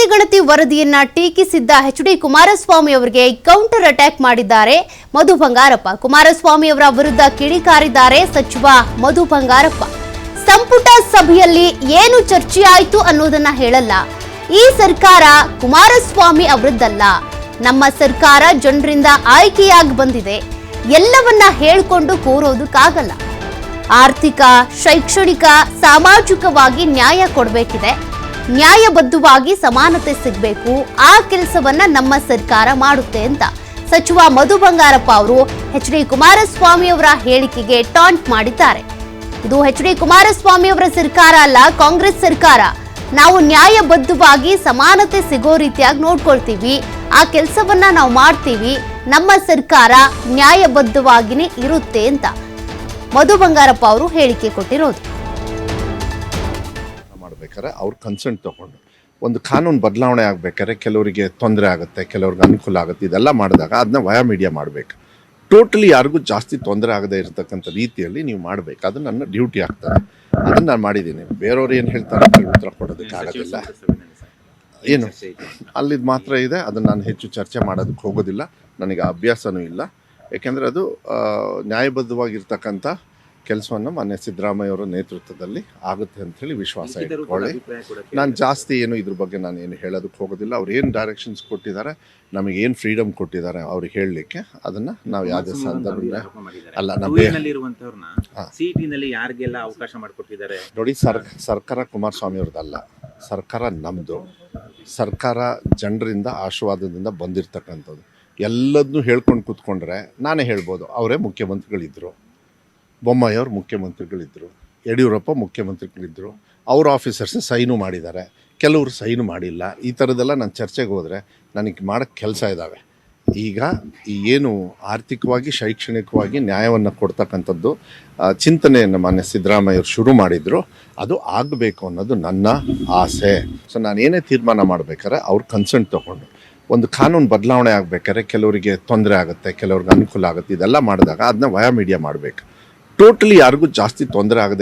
ಜಾತಿ ವರದಿಯನ್ನ ಟೀಕಿಸಿದ್ದ ಎಚ್.ಡಿ. ಕುಮಾರಸ್ವಾಮಿ ಅವರಿಗೆ ಕೌಂಟರ್ ಅಟ್ಯಾಕ್ ಮಾಡಿದ್ದಾರೆ ಮಧು ಬಂಗಾರಪ್ಪ. ಕುಮಾರಸ್ವಾಮಿ ಅವರ ವಿರುದ್ಧ ಕಿಡಿಕಾರಿದ್ದಾರೆ ಸಚಿವ ಮಧು ಬಂಗಾರಪ್ಪ. ಸಂಪುಟ ಸಭೆಯಲ್ಲಿ ಏನು ಚರ್ಚೆ ಆಯಿತು ಅನ್ನೋದನ್ನ ಹೇಳಲ್ಲ. ಈ ಸರ್ಕಾರ ಕುಮಾರಸ್ವಾಮಿ ಅವರದ್ದಲ್ಲ, ನಮ್ಮ ಸರ್ಕಾರ ಜನರಿಂದ ಆಯ್ಕೆಯಾಗಿ ಬಂದಿದೆ. ಎಲ್ಲವನ್ನ ಹೇಳ್ಕೊಂಡು ಕೂರೋದಕ್ಕಾಗಲ್ಲ. ಆರ್ಥಿಕ, ಶೈಕ್ಷಣಿಕ, ಸಾಮಾಜಿಕವಾಗಿ ನ್ಯಾಯ ಕೊಡಬೇಕಿದೆ. ನ್ಯಾಯಬದ್ಧವಾಗಿ ಸಮಾನತೆ ಸಿಗಬೇಕು. ಆ ಕೆಲಸವನ್ನ ನಮ್ಮ ಸರ್ಕಾರ ಮಾಡುತ್ತೆ ಅಂತ ಸಚಿವ ಮಧು ಬಂಗಾರಪ್ಪ ಅವರು ಎಚ್.ಡಿ. ಕುಮಾರಸ್ವಾಮಿ ಅವರ ಹೇಳಿಕೆಗೆ ಟಾಂಟ್ ಮಾಡಿದ್ದಾರೆ. ಇದು ಎಚ್.ಡಿ. ಕುಮಾರಸ್ವಾಮಿ ಅವರ ಸರ್ಕಾರ ಅಲ್ಲ, ಕಾಂಗ್ರೆಸ್ ಸರ್ಕಾರ. ನಾವು ನ್ಯಾಯಬದ್ಧವಾಗಿ ಸಮಾನತೆ ಸಿಗೋ ರೀತಿಯಾಗಿ ನೋಡ್ಕೊಳ್ತೀವಿ. ಆ ಕೆಲಸವನ್ನ ನಾವು ಮಾಡ್ತೀವಿ. ನಮ್ಮ ಸರ್ಕಾರ ನ್ಯಾಯಬದ್ಧವಾಗಿನೇ ಇರುತ್ತೆ ಅಂತ ಮಧು ಬಂಗಾರಪ್ಪ ಅವರು ಹೇಳಿಕೆ ಕೊಟ್ಟಿರೋದು. ಮಾಡ್ಬೇಕಾದ್ರೆ ಅವ್ರ ಕನ್ಸೆಂಟ್ ತಗೊಂಡು ಒಂದು ಕಾನೂನು ಬದಲಾವಣೆ ಆಗ್ಬೇಕಾದ್ರೆ ಕೆಲವರಿಗೆ ತೊಂದರೆ ಆಗುತ್ತೆ, ಕೆಲವ್ರಿಗೆ ಅನುಕೂಲ ಆಗುತ್ತೆ. ಇದೆಲ್ಲ ಮಾಡಿದಾಗ ಅದನ್ನ ವಯಾ ಮೀಡಿಯಾ ಮಾಡಬೇಕು. ಟೋಟಲಿ ಯಾರಿಗೂ ಜಾಸ್ತಿ ತೊಂದರೆ ಆಗದೆ ಇರತಕ್ಕಂಥ ರೀತಿಯಲ್ಲಿ ನೀವು ಮಾಡಬೇಕು. ಅದು ನನ್ನ ಡ್ಯೂಟಿ ಆಗ್ತದೆ. ಅದನ್ನು ನಾನು ಮಾಡಿದ್ದೀನಿ. ಬೇರೆಯವ್ರು ಏನು ಹೇಳ್ತಾರೆ ಉತ್ತರ ಕೊಡೋದಕ್ಕೆ ಆಗೋದಿಲ್ಲ. ಏನು ಅಲ್ಲಿದ್ದು ಮಾತ್ರ ಇದೆ. ಅದನ್ನು ನಾನು ಹೆಚ್ಚು ಚರ್ಚೆ ಮಾಡೋದಕ್ಕೆ ಹೋಗೋದಿಲ್ಲ. ನನಗೆ ಅಭ್ಯಾಸನೂ ಇಲ್ಲ. ಏಕೆಂದರೆ ಅದು ನ್ಯಾಯಬದ್ಧವಾಗಿರ್ತಕ್ಕಂಥ ಕೆಲಸವನ್ನು ಮಾನ್ಯ ಸಿದ್ದರಾಮಯ್ಯ ಅವರ ನೇತೃತ್ವದಲ್ಲಿ ಆಗುತ್ತೆ ಅಂಥೇಳಿ ವಿಶ್ವಾಸ ಇಟ್ಕೊಳ್ಳಿ. ನಾನು ಜಾಸ್ತಿ ಏನು ಇದ್ರ ಬಗ್ಗೆ ನಾನು ಏನು ಹೇಳೋದಕ್ಕೆ ಹೋಗೋದಿಲ್ಲ. ಅವ್ರು ಏನು ಡೈರೆಕ್ಷನ್ಸ್ ಕೊಟ್ಟಿದ್ದಾರೆ, ನಮಗೆ ಏನು ಫ್ರೀಡಮ್ ಕೊಟ್ಟಿದ್ದಾರೆ ಅವ್ರಿಗೆ ಹೇಳಲಿಕ್ಕೆ, ಅದನ್ನು ನಾವು ಯಾವುದೇ ಸಂದರ್ಭ ಅಲ್ಲ. ನೋಡಿ, ಸರ್ಕಾರ ಕುಮಾರಸ್ವಾಮಿ ಅವ್ರದ್ದಲ್ಲ, ಸರ್ಕಾರ ನಮ್ಮದು. ಸರ್ಕಾರ ಜನರಿಂದ ಆಶೀರ್ವಾದದಿಂದ ಬಂದಿರತಕ್ಕಂಥದ್ದು. ಎಲ್ಲದನ್ನೂ ಹೇಳ್ಕೊಂಡು ಕೂತ್ಕೊಂಡ್ರೆ ನಾನೇ ಹೇಳ್ಬೋದು, ಅವರೇ ಮುಖ್ಯಮಂತ್ರಿಗಳಿದ್ದರು, ಬೊಮ್ಮಾಯಿ ಅವರು ಮುಖ್ಯಮಂತ್ರಿಗಳಿದ್ದರು, ಯಡಿಯೂರಪ್ಪ ಮುಖ್ಯಮಂತ್ರಿಗಳಿದ್ದರು, ಅವ್ರ ಆಫೀಸರ್ಸ್ ಸೈನು ಮಾಡಿದ್ದಾರೆ, ಕೆಲವರು ಸೈನು ಮಾಡಿಲ್ಲ. ಈ ಥರದ್ದೆಲ್ಲ ನಾನು ಚರ್ಚೆಗೆ ಹೋದರೆ ನನಗೆ ಮಾಡೋಕ್ಕೆ ಕೆಲಸ ಇದ್ದಾವೆ. ಈಗ ಏನು ಆರ್ಥಿಕವಾಗಿ, ಶೈಕ್ಷಣಿಕವಾಗಿ ನ್ಯಾಯವನ್ನು ಕೊಡ್ತಕ್ಕಂಥದ್ದು ಚಿಂತನೆಯನ್ನು ಮಾನ್ಯ ಸಿದ್ದರಾಮಯ್ಯವ್ರು ಶುರು ಮಾಡಿದರು. ಅದು ಆಗಬೇಕು ಅನ್ನೋದು ನನ್ನ ಆಸೆ. ಸೊ ನಾನು ಏನೇ ತೀರ್ಮಾನ ಮಾಡಬೇಕಾದ್ರೆ ಅವ್ರ ಕನ್ಸೆಂಟ್ ತೊಗೊಂಡು ಒಂದು ಕಾನೂನು ಬದಲಾವಣೆ ಆಗಬೇಕಾದ್ರೆ ಕೆಲವರಿಗೆ ತೊಂದರೆ ಆಗುತ್ತೆ, ಕೆಲವ್ರಿಗೆ ಅನುಕೂಲ ಆಗುತ್ತೆ. ಇದೆಲ್ಲ ಮಾಡಿದಾಗ ಅದನ್ನ ವಯಾ ಮೀಡಿಯಾ ಮಾಡಬೇಕು. ಟೋಟಲಿ ಯಾರಿಗೂ ಜಾಸ್ತಿ ತೊಂದರೆ ಆಗದೆ